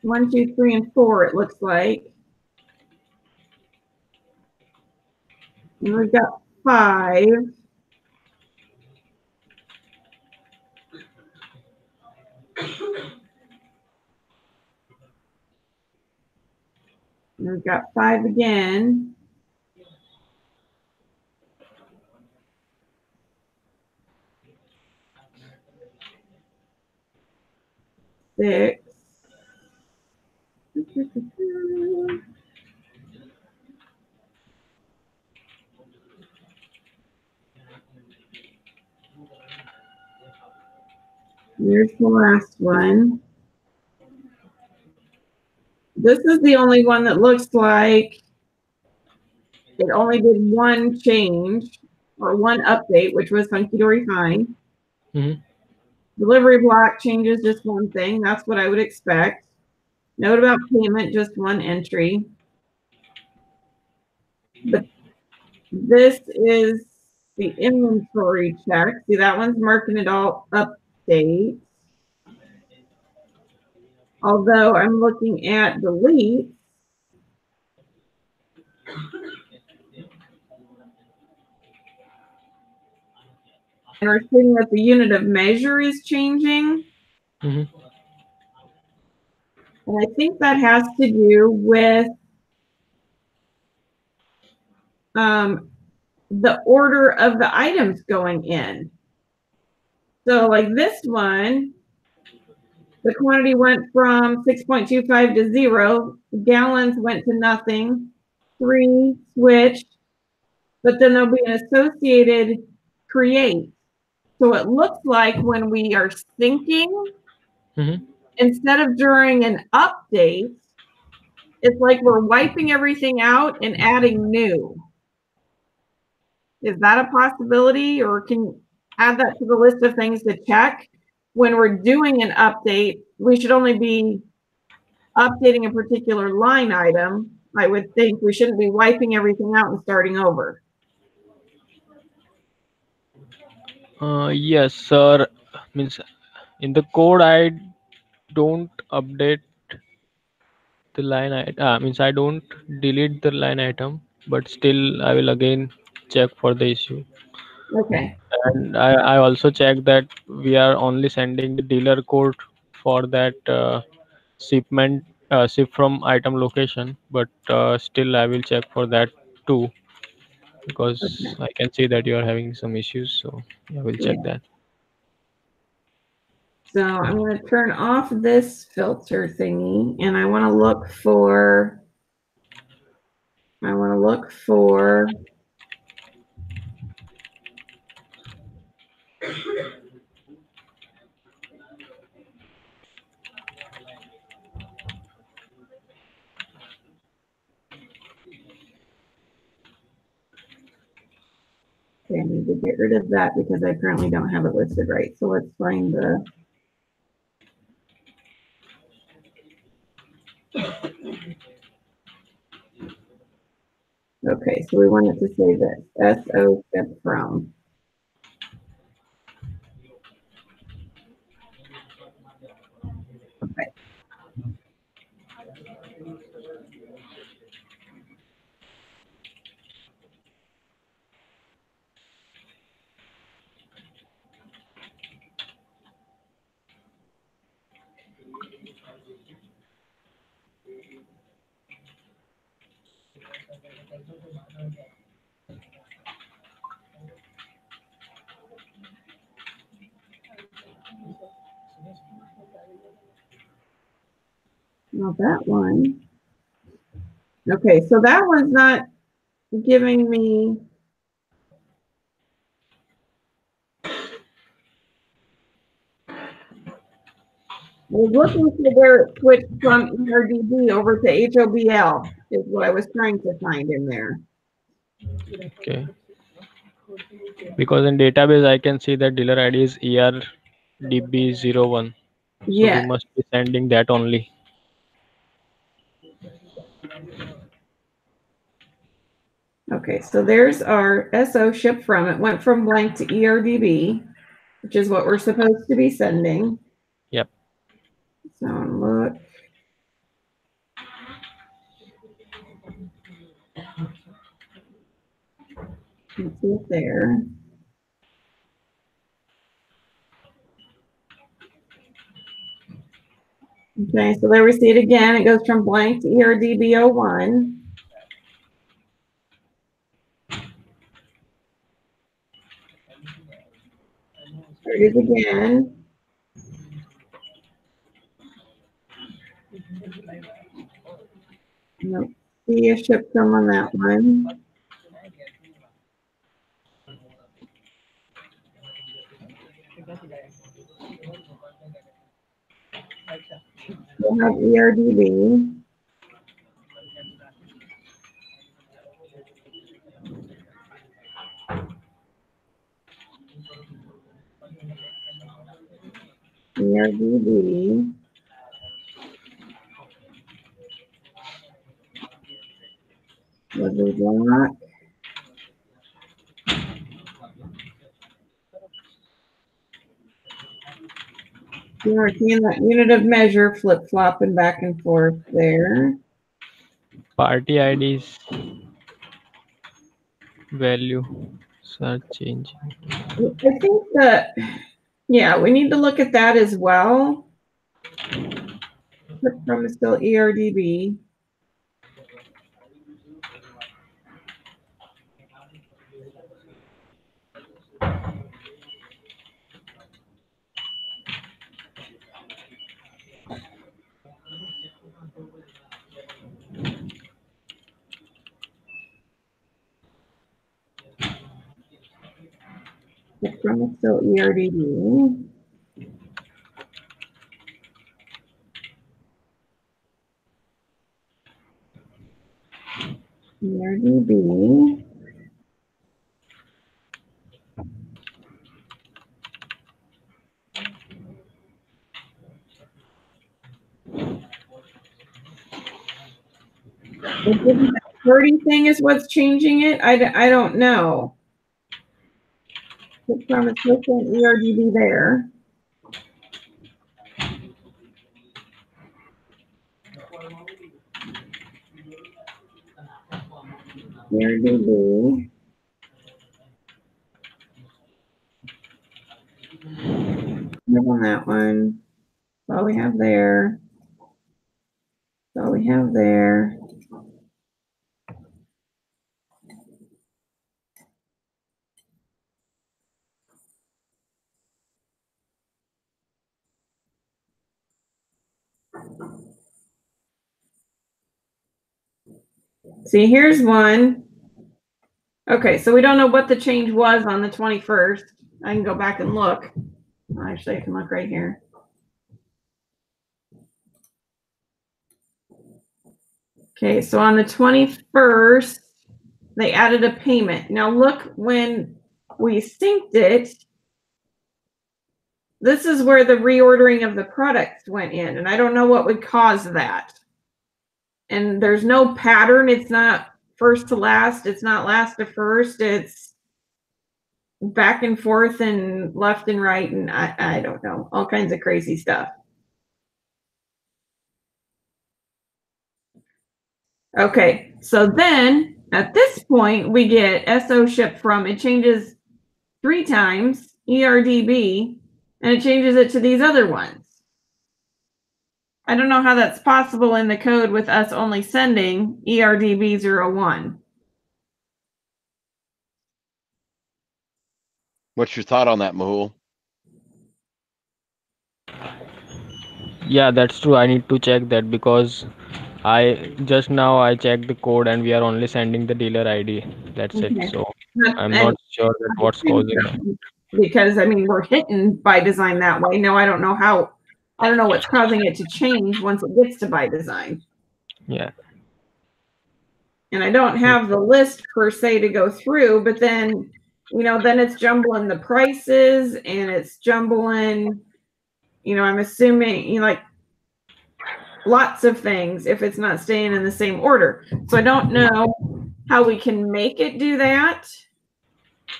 1, 2, 3, and 4, it looks like. And we've got 5. And we've got 5 again. Six. Here's the last one. This is the only one that looks like it only did one change or one update, which was Funky Dory Fine. Mhm. Delivery block changes just one thing. That's what I would expect. Note about payment, just one entry. But this is the inventory check. See, that one's marking it all update. Although I'm looking at delete. And we're seeing that the unit of measure is changing. Mhm. And I think that has to do with the order of the items going in. So like this one, the quantity went from 6.25 to 0. Gallons went to nothing. 3 switched. But then there'll be an associated create. So it looks like when we are syncing, instead of during an update, it's like we're wiping everything out and adding new. Is that a possibility, or can you add that to the list of things to check? When we're doing an update, we should only be updating a particular line item. I would think we shouldn't be wiping everything out and starting over. Yes, sir. Means in the code, I don't update the line item. Means I don't delete the line item, but still I will again check for the issue. Okay. And I also check that we are only sending the dealer code for that shipment ship from item location, but still I will check for that too, because Okay. I can see that you are having some issues. So I will Yeah. check that. So I'm going to turn off this filter thingy, and I want to look for. Okay, I need to get rid of that because I currently don't have it listed right. So let's find the. Okay, so we want it to say this, SO ship from. Okay. Now that one. Okay, so that one's not giving me. I was looking for where it switched from ERDB over to HOBL is what I was trying to find in there. Okay. Because in database I can see that dealer ID is ERDB01. So we Yeah. must be sending that only. Okay, so there's our SO ship from. It went from blank to ERDB, which is what we're supposed to be sending. Yep. So look. Let's see it there. Okay, so there we see it again. It goes from blank to ERDB01. There it is again. Nope. See a ship from on that one. We'll have ERDB. ERDB. Delivery block. You're seeing that unit of measure flip-flopping back and forth there. Party IDs value are changing. I think that, yeah, we need to look at that as well. Flip from is still ERDB. Flip from is still ERDB. ERDB. The birdie thing is what's changing it. I don't know. Flip from is still ERDB there. ERDB. On that one. That's all we have there. That's all we have there. See, here's one. Okay, so we don't know what the change was on the 21st. I can go back and look. Actually, I can look right here. Okay, so on the 21st, they added a payment. Now look when we synced it, this is where the reordering of the products went in, and I don't know what would cause that. And there's no pattern. It's not first to last. It's not last to first. It's back and forth and left and right, and I don't know, all kinds of crazy stuff. Okay, so then at this point we get SO ship from, it changes 3 times, ERDB, and it changes it to these other ones. I don't know how that's possible in the code with us only sending ERDB01. What's your thought on that, Mahul? Yeah, that's true. I need to check that because I just now I checked the code and we are only sending the dealer ID. That's it. Okay. So I'm not sure that what's causing that. Because I mean, we're hitting by design that way. No, I don't know how. I don't know what's causing it to change once it gets to by design. Yeah. And I don't have the list per se to go through, but then, you know, then it's jumbling the prices and it's jumbling, you know, I'm assuming, you know, like lots of things if it's not staying in the same order. So I don't know how we can make it do that.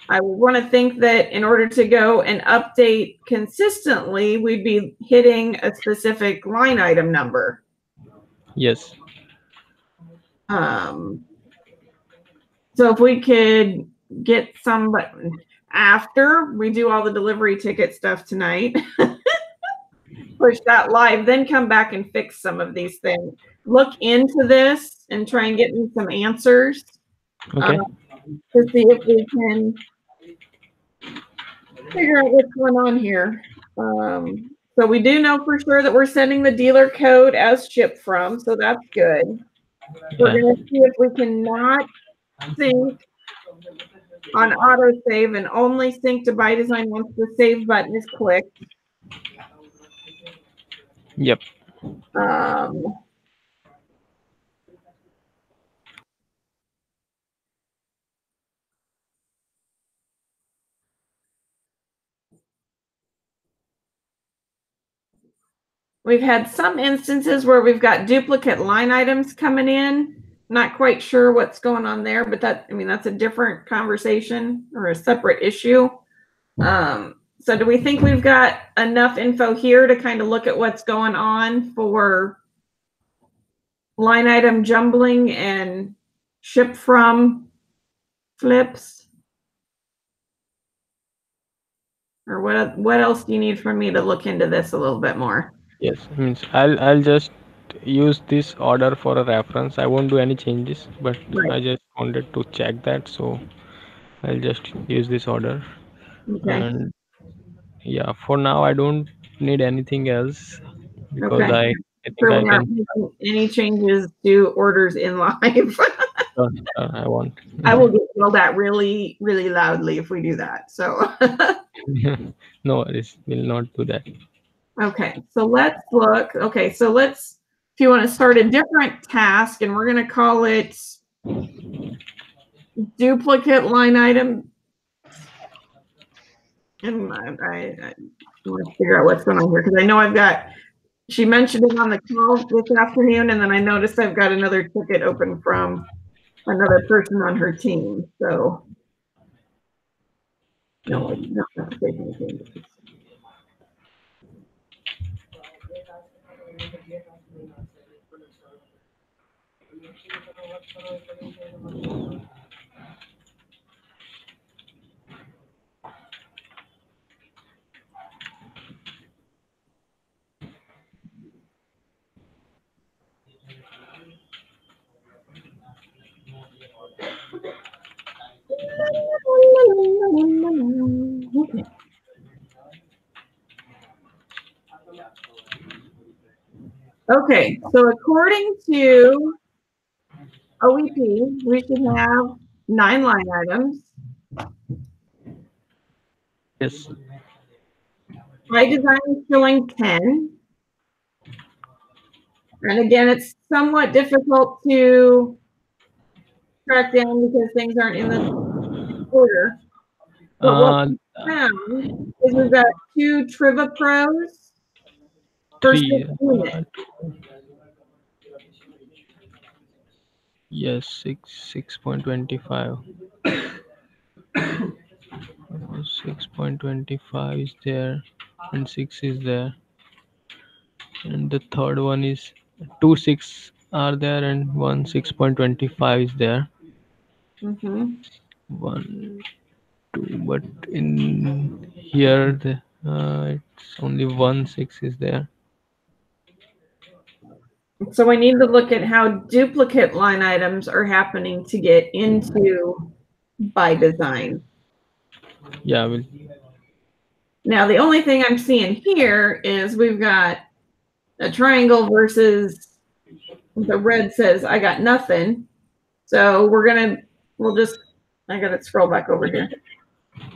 I would want to think that in order to go and update consistently, we'd be hitting a specific line item number. Yes. So if we could get some after we do all the delivery ticket stuff tonight, push that live, then come back and fix some of these things. Look into this and try and get me some answers. Okay. To see if we can figure out what's going on here. So we do know for sure that we're sending the dealer code as shipped from, so that's good. We're going to see if we can not sync on autosave and only sync to by design once the save button is clicked. Yep. We've had some instances where we've got duplicate line items coming in. Not quite sure what's going on there, but that, I mean, that's a different conversation or a separate issue. So do we think we've got enough info here to kind of look at what's going on for line item jumbling and ship from flips? Or what else do you need from me to look into this a little bit more? Yes. Means I'll just use this order for a reference. I won't do any changes, but Right. I just wanted to check that, so I'll just use this order. Okay. And yeah, for now I don't need anything else because Okay. I think So I we're not can. making any changes to orders in live. I want. I will get yelled at really, really loudly if we do that. So No worries. We'll not do that. okay, so let's look. Okay, so let's, if you want to start a different task, and we're going to call it duplicate line item. And I want to figure out what's going on here because I know I've got, she mentioned it on the call this afternoon, and then I noticed I've got another ticket open from another person on her team. So no, I'm not going to say anything. Okay. Okay, so according to OEP, we should have 9 line items. Yes. By design is showing 10. And again, it's somewhat difficult to track down because things aren't in the order. But what Uh, we found is we've got 2 Triva Pros for 6 three. units. Yes, 6.25. 6.25 is there, and 6 is there, and the third one is 2 6 are there, and one 6.25 is there. Mm-hmm. One, two, but in here it's only one 6 is there. So we need to look at how duplicate line items are happening to get into by design. Yeah, we'll. Now, the only thing I'm seeing here is we've got a triangle versus the red says I got nothing. So I gotta scroll back over here.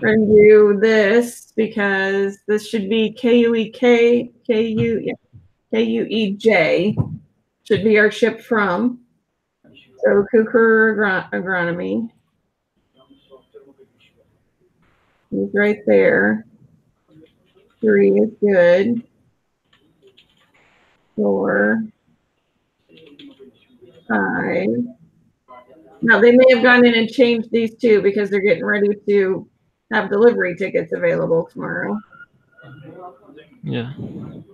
We're gonna do this because this should be KUEJ should be our ship from. So Kuker Agronomy. He's right there. 3 is good. 4, 5. Now they may have gone in and changed these 2 because they're getting ready to have delivery tickets available tomorrow. Yeah. And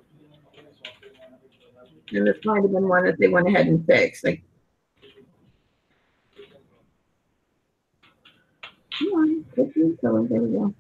this might have been one that they went ahead and fixed. Like, come on, there we go.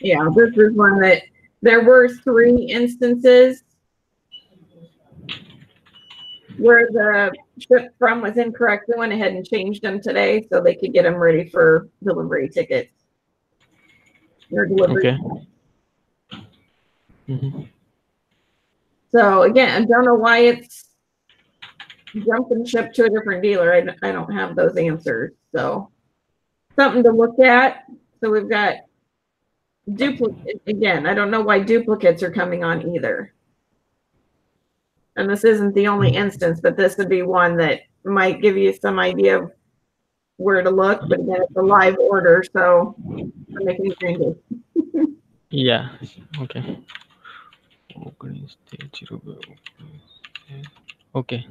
Yeah, this is one that there were 3 instances where the ship from was incorrect. We went ahead and changed them today so they could get them ready for delivery tickets. Or delivery. Okay. Mm-hmm. So again, I don't know why it's jumping ship to a different dealer. I don't have those answers. So something to look at. So we've got duplicate again. I don't know why duplicates are coming on either. And this isn't the only instance, but this would be one that might give you some idea of where to look. But again, it's a live order, so I'm making changes. Yeah. Okay. Okay.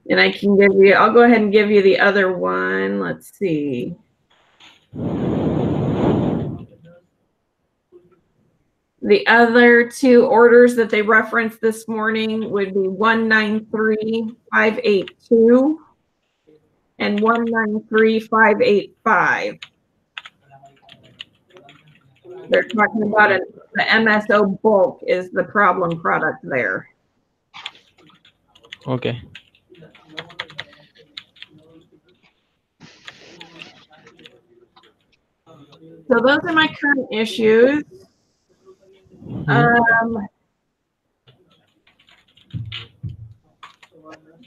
And I'll go ahead and give you the other one. Let's see. The other 2 orders that they referenced this morning would be 193,582 and 193,585. They're talking about the MSO bulk is the problem product there. Okay. So those are my current issues.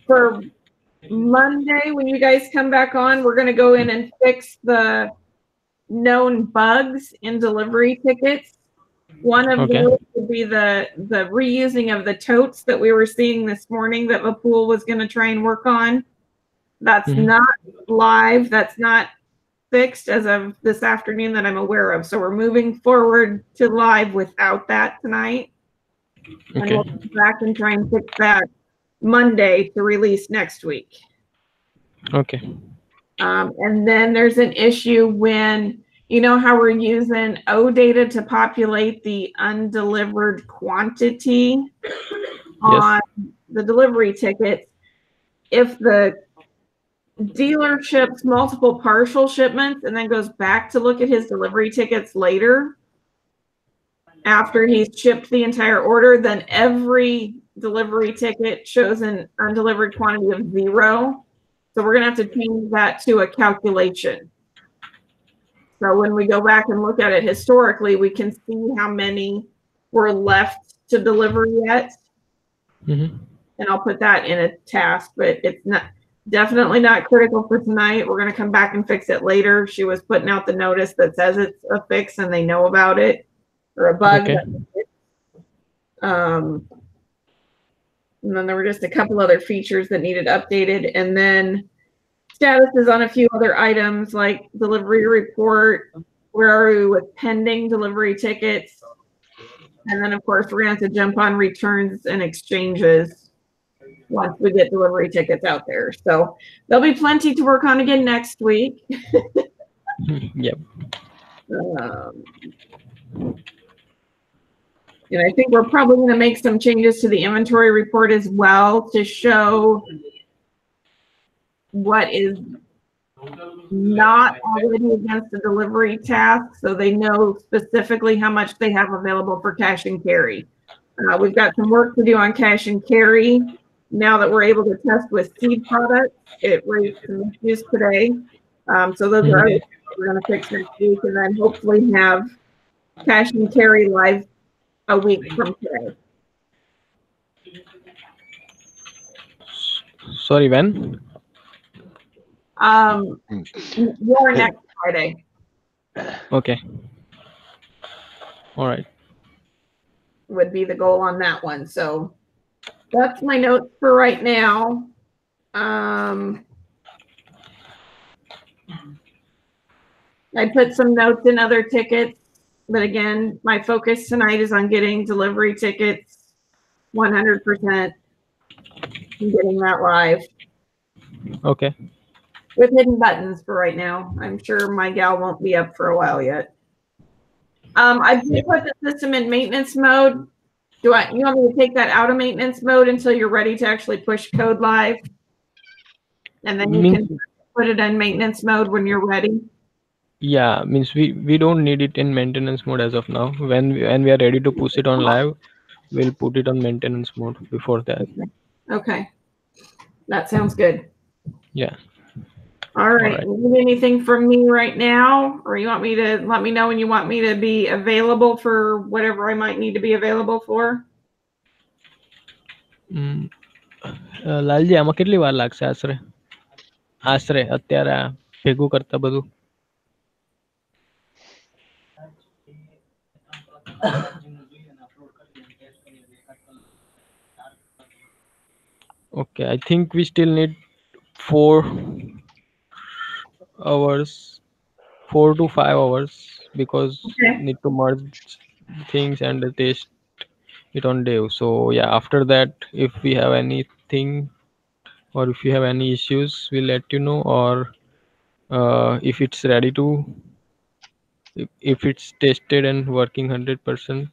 For Monday, when you guys come back on, we're going to go in and fix the known bugs in delivery tickets. One of those would be the reusing of the totes that we were seeing this morning that Vapul was going to try and work on. That's not live. That's not fixed as of this afternoon that I'm aware of. So we're moving forward to live without that tonight. Okay. And we'll come back and try and fix that Monday to release next week. Okay. And then there's an issue when, you know how we're using OData to populate the undelivered quantity on the delivery tickets. If the dealer ships multiple partial shipments and then goes back to look at his delivery tickets later, after he's shipped the entire order, then every delivery ticket shows an undelivered quantity of 0. So we're going to have to change that to a calculation. So when we go back and look at it historically, we can see how many were left to deliver yet. and I'll put that in a task, but it's definitely not critical for tonight. We're going to come back and fix it later. She was putting out the notice that says it's a fix and they know about it, or a bug. Okay. And then there were just a couple other features that needed updated, and then statuses on a few other items like delivery report. Where are we with pending delivery tickets? And then, of course, we're going to have to jump on returns and exchanges once we get delivery tickets out there. So there'll be plenty to work on again next week. Yep. And I think we're probably going to make some changes to the inventory report as well to show what is not already against the delivery task, so they know specifically how much they have available for cash and carry. We've got some work to do on cash and carry. Now that we're able to test with seed products, it raised some issues today. So those are other things we're going to fix next week, and then hopefully have cash and carry live a week from today. Sorry, when? Your next Friday. Okay. All right. Would be the goal on that one. So that's my notes for right now. I put some notes in other tickets, but again, my focus tonight is on getting delivery tickets 100% and getting that live. Okay. With hidden buttons for right now. I'm sure my gal won't be up for a while yet. I did put the system in maintenance mode. You want me to take that out of maintenance mode until you're ready to actually push code live? And then you can put it in maintenance mode when you're ready? Yeah, means we don't need it in maintenance mode as of now. When we are ready to push it on live, we'll put it on maintenance mode before that. Okay. That sounds good. Yeah. All right. Need anything from me right now? Or you want me to let me know when you want me to be available for whatever I might need to be available for? Lalji આમાં કેટલી વાર લાગશે આશરે અત્યારે ભેગું કરતા બધું? Okay, I think we still need 4 hours, 4 to 5 hours, because need to merge things and test it on Dev. So yeah, after that, if we have anything or if you have any issues, we'll let you know. Or if it's ready to, if it's tested and working 100%,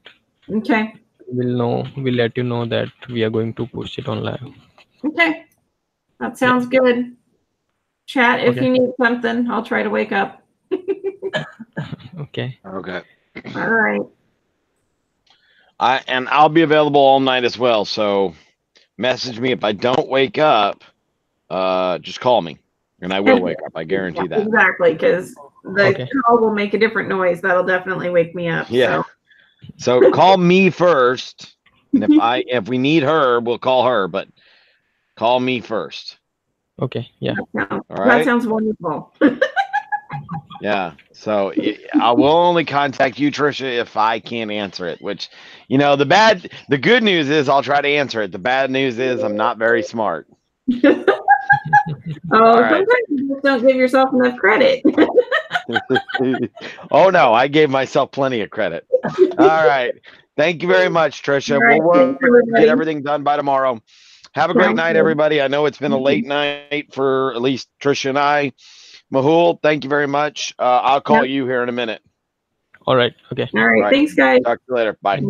okay, we'll let you know that we are going to push it on live. Okay, that sounds good. Chat if Okay. you need something. I'll try to wake up. Okay. Okay. All right. And I'll be available all night as well. So message me if I don't wake up. Just call me, and I will wake up. I guarantee that. Exactly, because the Okay. call will make a different noise. That'll definitely wake me up. Yeah. So call me first, and if we need her, we'll call her. But call me first. Okay. Yeah. All That right. sounds wonderful. Yeah. So I will only contact you, Trisha, if I can't answer it. Which, the good news is I'll try to answer it. The bad news is I'm not very smart. Sometimes you just don't give yourself enough credit. Oh no, I gave myself plenty of credit. All right. Thank you very much, Trisha. All right, We'll thanks, work, everybody. get everything done by tomorrow. Have a great Sounds night, good. everybody. I know it's been a late night for at least Trisha and I. Mahul, thank you very much. I'll call you here in a minute. All right. Okay. All right. All right. Thanks, guys. Talk to you later. Bye.